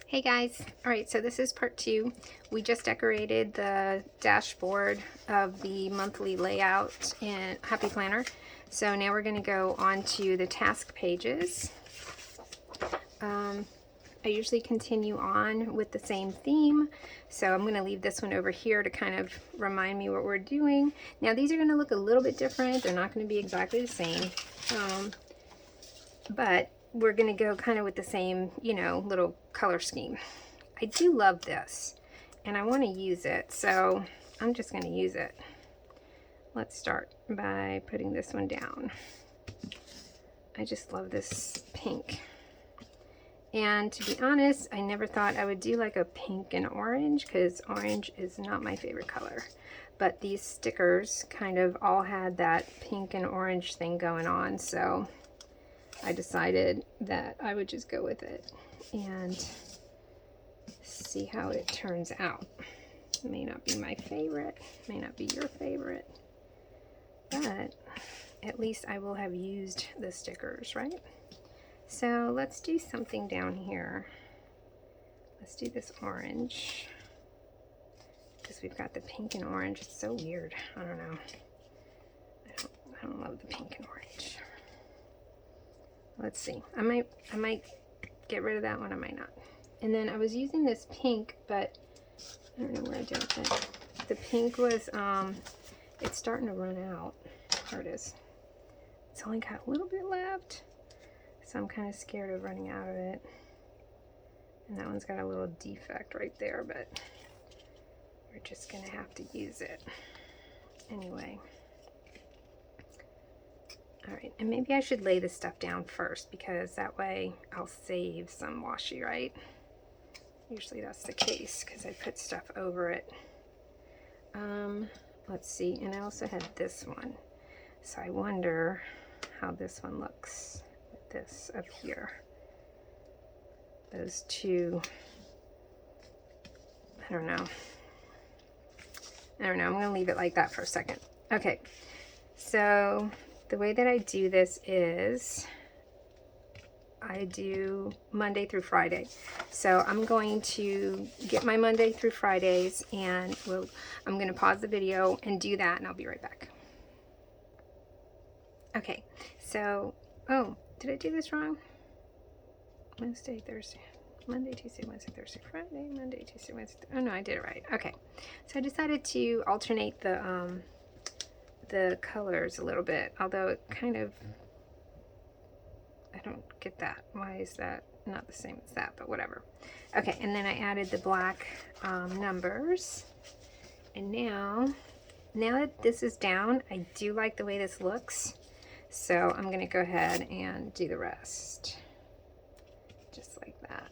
Hey guys, all right, so this is part 2. We just decorated the dashboard of the monthly layout in Happy Planner. So now we're going to go on to the task pages. I usually continue on with the same theme, so I'm going to leave this one over here to kind of remind me what we're doing. Now these are going to look a little bit different. They're not going to be exactly the same, but we're going to go kind of with the same, little color scheme. I do love this and I want to use it, so I'm just going to use it. Let's start by putting this one down. I just love this pink. And to be honest, I never thought I would do like a pink and orange because orange is not my favorite color. But these stickers kind of all had that pink and orange thing going on, so I decided that I would just go with it and see how it turns out. It may not be my favorite, may not be your favorite, but at least I will have used the stickers, right? So let's do something down here. Let's do this orange because we've got the pink and orange. It's so weird. I don't know. I don't love the pink and orange. Let's see. I might get rid of that one. I might not. And then I was using this pink, but I don't know where I did it. The pink was it's starting to run out. There it is. It's only got a little bit left, so I'm kind of scared of running out of it. And that one's got a little defect right there, but we're just gonna have to use it anyway. All right, and maybe I should lay this stuff down first because that way I'll save some washi, right? Usually that's the case because I put stuff over it. Let's see, and I also had this one. So I wonder how this one looks with this up here. Those two, I don't know. I'm gonna leave it like that for a second. Okay, so the way that I do this is I do Monday through Friday. So I'm going to get my Monday through Fridays and I'm going to pause the video and do that and I'll be right back. Okay, so, oh, did I do this wrong? Wednesday, Thursday, Monday, Tuesday, Wednesday, Thursday, Friday, Monday, Tuesday, Wednesday. Oh no, I did it right. Okay, so I decided to alternate the colors a little bit, although it kind of, I don't get that. Why is that not the same as that? But whatever. Okay, and then I added the black numbers. And now that this is down, I do like the way this looks. So I'm going to go ahead and do the rest. Just like that.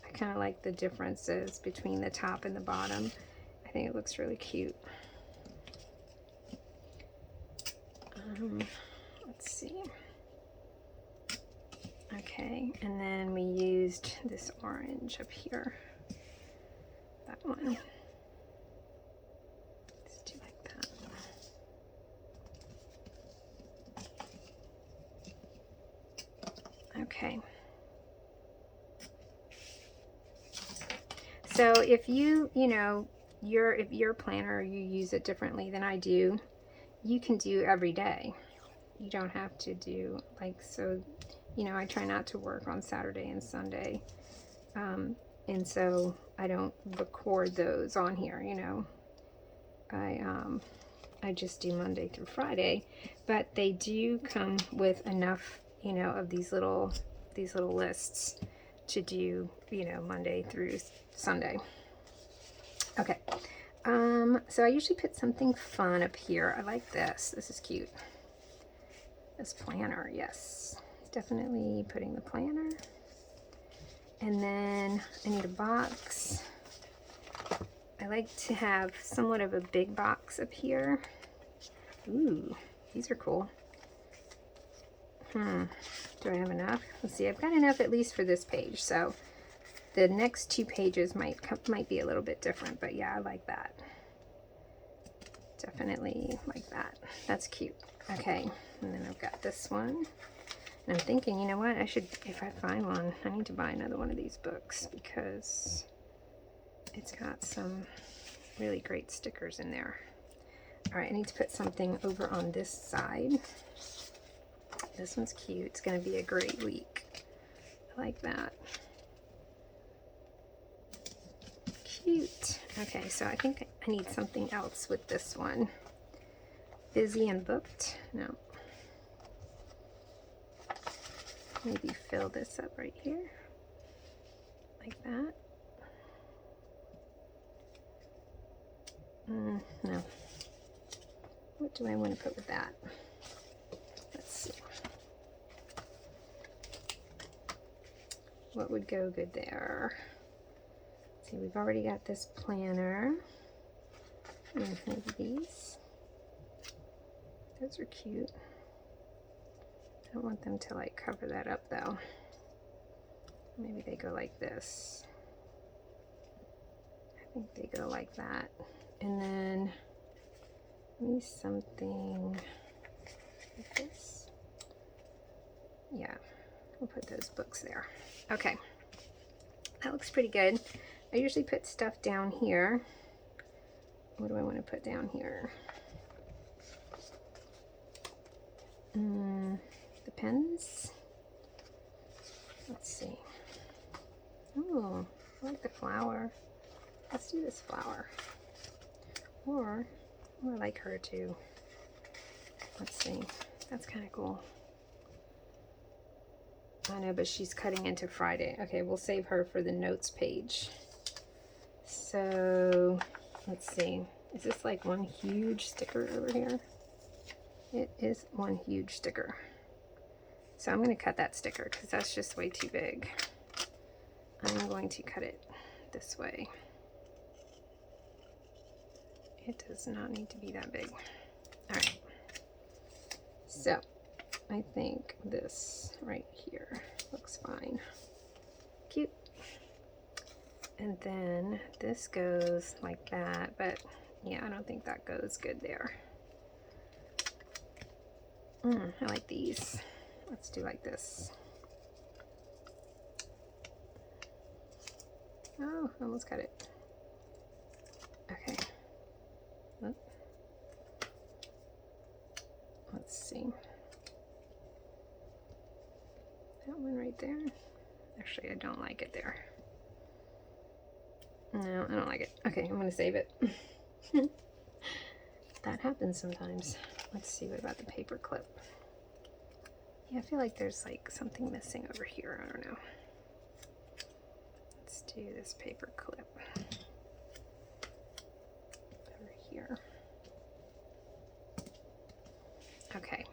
I kind of like the differences between the top and the bottom. I think it looks really cute. Let's see. Okay, and then we used this orange up here. That one. Let's do like that. Okay. So if if your planner, you use it differently than I do, you can do every day. You don't have to do like, so, I try not to work on Saturday and Sunday. And so I don't record those on here, I just do Monday through Friday, but they do come with enough, of these little lists to do, Monday through Sunday. Okay. So I usually put something fun up here. I like this. This is cute. This planner, yes. Definitely putting the planner. And then I need a box. I like to have somewhat of a big box up here. Ooh, these are cool. Do I have enough? Let's see, I've got enough at least for this page. So the next 2 pages might be a little bit different, but yeah, I like that. Definitely like that. That's cute. Okay, and then I've got this one. And I'm thinking, you know what, I should, if I find one, I need to buy another one of these books because it's got some really great stickers in there. All right, I need to put something over on this side. This one's cute. It's going to be a great week. I like that. Cute. Okay, so I think I need something else with this one. Busy and booked? No. Maybe fill this up right here. Like that. No. What do I want to put with that? Let's see. What would go good there? Let's see, we've already got this planner. Maybe these. Those are cute. I don't want them to like cover that up though. Maybe they go like this. I think they go like that. And then maybe something like this. Yeah, we'll put those books there. Okay, that looks pretty good. I usually put stuff down here. What do I want to put down here? The pens. Let's see. Oh, I like the flower. Let's do this flower. Or I like her too. Let's see. That's kind of cool. I know, but she's cutting into Friday. Okay, we'll save her for the notes page. So, let's see. Is this like one huge sticker over here? It is one huge sticker. So I'm going to cut that sticker because that's just way too big. I'm going to cut it this way. It does not need to be that big. All right. So I think this right here looks fine. Cute. And then this goes like that, but yeah, I don't think that goes good there. I like these. Let's do like this. Oh, I almost cut it. Okay. Oh. Let's see. That one right there. Actually, I don't like it there. No, I don't like it. Okay, I'm going to save it. That happens sometimes. Let's see, what about the paper clip? Yeah, I feel like there's like something missing over here. I don't know. Let's do this paper clip over here. Okay.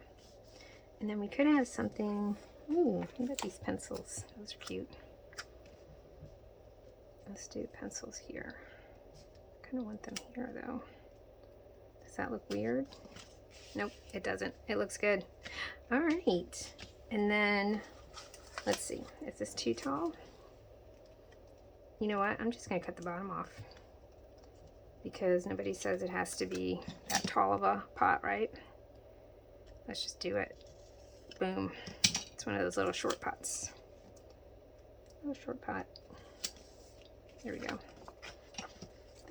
And then we could have something. Ooh, look at these pencils. Those are cute. Let's do pencils here. I kind of want them here though. Does that look weird? Nope, it doesn't. It looks good. All right. And then, let's see. Is this too tall? You know what? I'm just going to cut the bottom off. Because nobody says it has to be that tall of a pot, right? Let's just do it. Boom. It's one of those little short pots. Little short pot. There we go.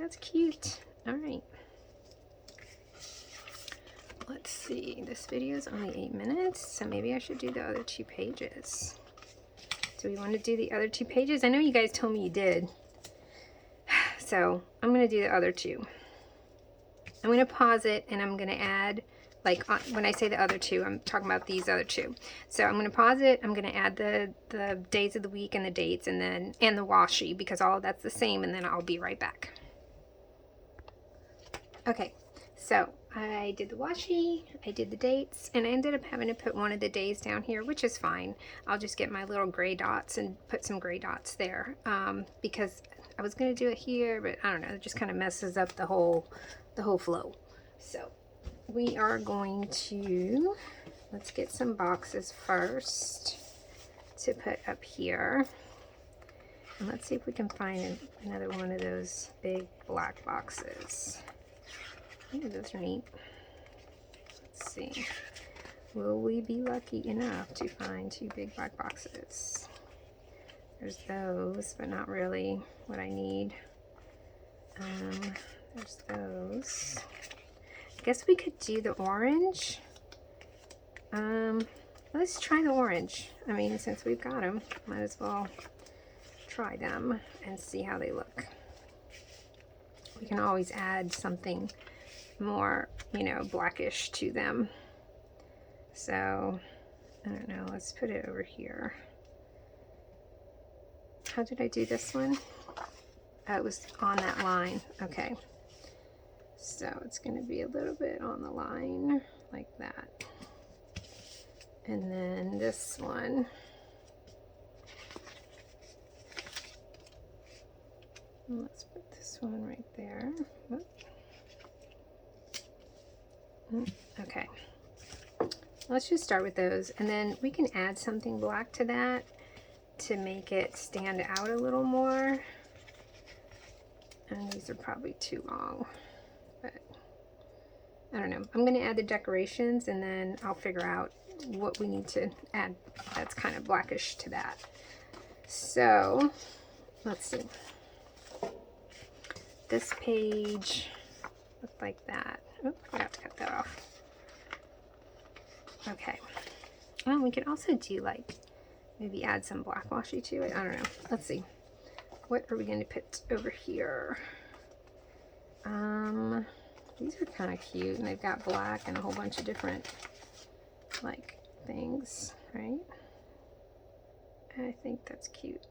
That's cute. All right. Let's see. This video is only 8 minutes, so maybe I should do the other 2 pages. Do we want to do the other 2 pages? I know you guys told me you did. So I'm going to do the other 2. I'm going to pause it and I'm going to add, like when I say the other 2, I'm talking about these other 2. So I'm going to pause it. I'm going to add the days of the week and the dates and the washi because all of that's the same, and then I'll be right back. Okay, so I did the washi, I did the dates, and I ended up having to put one of the days down here, which is fine. I'll just get my little gray dots and put some gray dots there because I was going to do it here, but I don't know, it just kind of messes up the whole flow. So we are going to, let's get some boxes first to put up here. And let's see if we can find another one of those big black boxes. Ooh, those are neat. Let's see. Will we be lucky enough to find 2 big black boxes? There's those, but not really what I need. There's those. I guess we could do the orange. Let's try the orange. I mean, since we've got them, might as well try them and see how they look. We can always add something more, you know, blackish to them. So, I don't know, let's put it over here. How did I do this one? Oh, it was on that line. Okay. So it's going to be a little bit on the line like that. And then this one. Let's put this one right there. Okay. Let's just start with those, and then we can add something black to that to make it stand out a little more. And these are probably too long, but I don't know. I'm going to add the decorations, and then I'll figure out what we need to add that's kind of blackish to that. So let's see. This page looked like that. Oh, I forgot to cut that off. Okay. Oh, we could also do like maybe add some black washi to it. I don't know. Let's see. What are we going to put over here? These are kind of cute, and they've got black and a whole bunch of different like things, right? I think that's cute.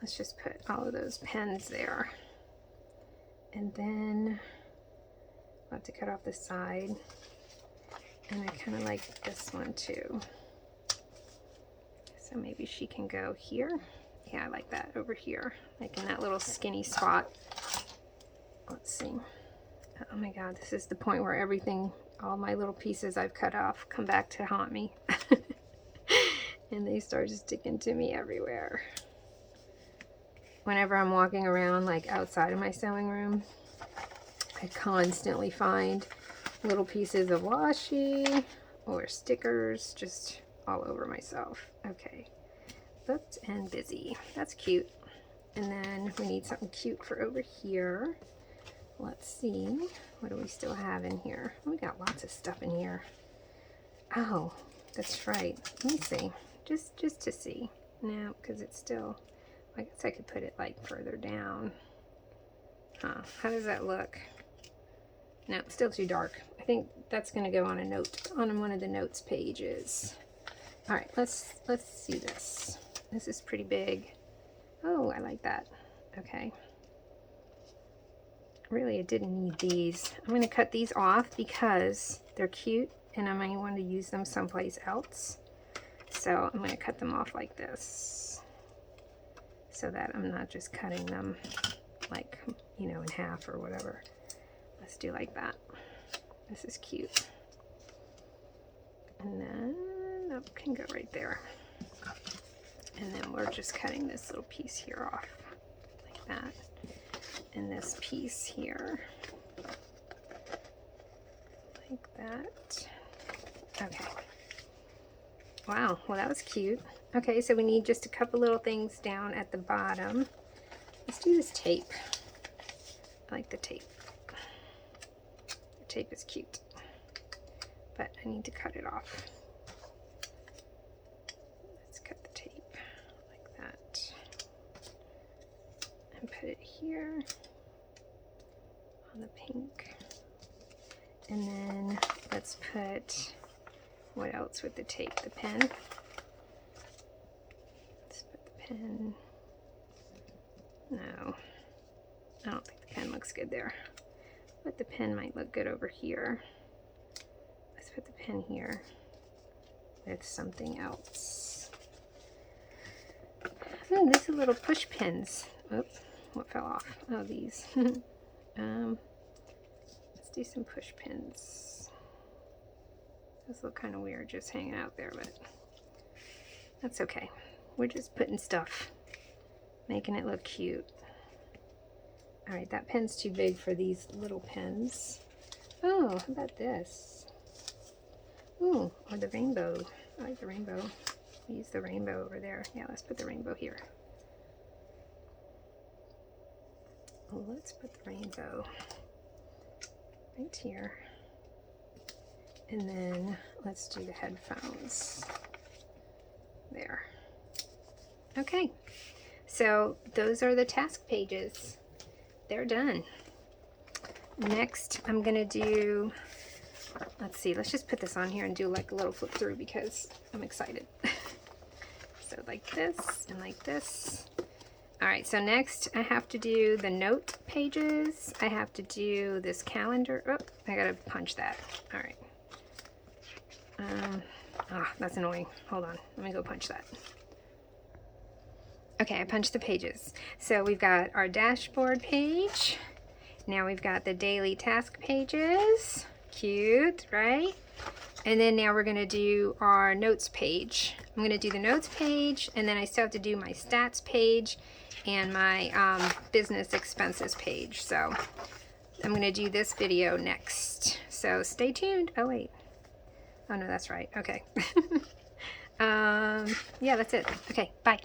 Let's just put all of those pens there. And then I'll have to cut off the side. And I kind of like this one too. So maybe she can go here. Yeah, I like that over here, like in that little skinny spot. Let's see. Oh my God, this is the point where everything, all my little pieces I've cut off come back to haunt me. And they start sticking to me everywhere. Whenever I'm walking around like outside of my sewing room, I constantly find little pieces of washi or stickers just all over myself. Okay, booked and busy. That's cute. And then we need something cute for over here. Let's see, what do we still have in here? We got lots of stuff in here. Oh, that's right. Let me see, just to see. No, because it's still, I guess I could put it like further down. Huh, how does that look? No, it's still too dark. I think that's going to go on a note, on one of the notes pages. All right, let's see this. This is pretty big. Oh, I like that. Okay. Really, I didn't need these. I'm going to cut these off because they're cute and I might want to use them someplace else. So I'm going to cut them off like this so that I'm not just cutting them like, you know, in half or whatever. Let's do like that. This is cute. And then that can go right there. And then we're just cutting this little piece here off like that. And this piece here like that. Okay. Wow, well that was cute. Okay, so we need just a couple little things down at the bottom. Let's do this tape. I like the tape. The tape is cute, but I need to cut it off. Let's cut the tape like that and put it here on the pink. And then let's put, what else with the tape? The pen. Let's put the pen. No, I don't think the pen looks good there. But the pen might look good over here. Let's put the pen here with something else. Oh, these are little push pins. Oops, what fell off? Oh, these. Let's do some push pins. Those look kind of weird just hanging out there, but that's okay. We're just putting stuff, making it look cute. All right, that pen's too big for these little pens. Oh, how about this? Ooh, or the rainbow. I like the rainbow. Use the rainbow over there. Yeah, let's put the rainbow here. Oh, let's put the rainbow right here. And then let's do the headphones there. Okay, so those are the task pages. They're done. Next, I'm gonna do, let's see, let's just put this on here and do like a little flip through because I'm excited. So like this and like this. All right, so next I have to do the note pages. I have to do this calendar. Oh, I gotta punch that. All right. That's annoying. Hold on, let me go punch that. Okay, I punched the pages. So we've got our dashboard page. Now we've got the daily task pages. Cute, right? And then now we're gonna do our notes page. I'm gonna do the notes page, and then I still have to do my stats page and my business expenses page. So I'm gonna do this video next. So stay tuned. Oh wait. Oh no, that's right. Okay. Yeah, that's it. Okay, bye.